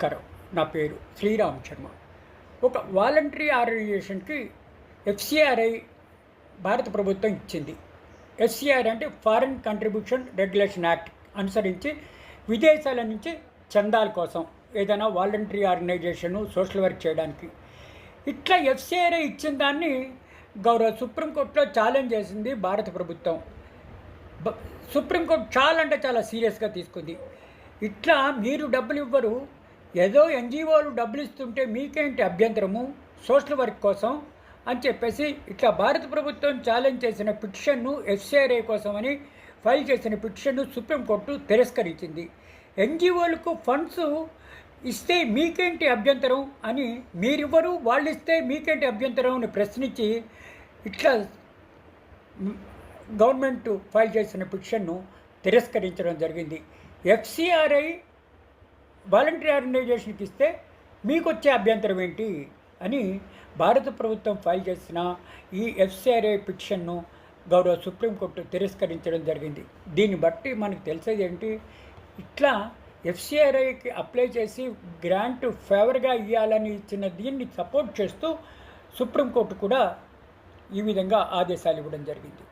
నమస్కారం. నా పేరు శ్రీరామ్ శర్మ. ఒక వాలంటరీ ఆర్గనైజేషన్కి ఎఫ్సిఆర్ఐ భారత ప్రభుత్వం ఇచ్చింది. ఎఫ్సిఆర్ఐ అంటే ఫారిన్ కంట్రిబ్యూషన్ రెగ్యులేషన్ యాక్ట్ అనుసరించి విదేశాల నుంచి చందాల కోసం ఏదైనా వాలంటరీ ఆర్గనైజేషన్ సోషల్ వర్క్ చేయడానికి ఇట్లా ఎఫ్సిఆర్ఐ ఇచ్చిన దాన్ని గౌరవ సుప్రీంకోర్టులో ఛాలెంజ్ చేసింది భారత ప్రభుత్వం. సుప్రీంకోర్టు చాలా సీరియస్గా తీసుకుంది. ఇట్లా మీరు డబ్బులు ఇవ్వరు, ఏదో ఎన్జిఓలు డబ్బులు ఇస్తుంటే మీకేంటి అభ్యంతరము సోషల్ వర్క్ కోసం అని చెప్పేసి ఇట్లా భారత ప్రభుత్వం ఛాలెంజ్ చేసిన పిటిషన్ను ఎఫ్సిఆర్ఐ కోసం అని ఫైల్ చేసిన పిటిషన్ను సుప్రీంకోర్టు తిరస్కరించింది. ఎన్జిఓలకు ఫండ్స్ ఇస్తే మీకేంటి అభ్యంతరం అని, మీరివ్వరు వాళ్ళు ఇస్తే మీకేంటి అభ్యంతరం అని ప్రశ్నించి ఇట్లా గవర్నమెంట్ ఫైల్ చేసిన పిటిషన్ను తిరస్కరించడం జరిగింది. ఎఫ్సిఆర్ఐ వాలంటరీ ఆర్గనైజేషన్కి ఇస్తే మీకు వచ్చే అభ్యంతరం ఏంటి అని భారత ప్రభుత్వం ఫైల్ చేసిన ఈ ఎఫ్సిఆర్ఐ పిటిషన్ను గౌరవ సుప్రీంకోర్టు తిరస్కరించడం జరిగింది. దీన్ని బట్టి మనకు తెలిసేది ఏంటి, ఇట్లా ఎఫ్సిఆర్ఐకి అప్లై చేసి గ్రాంట్ ఫేవర్గా ఇవ్వాలని ఇచ్చిన దీన్ని సపోర్ట్ చేస్తూ సుప్రీంకోర్టు కూడా ఈ విధంగా ఆదేశాలు ఇవ్వడం జరిగింది.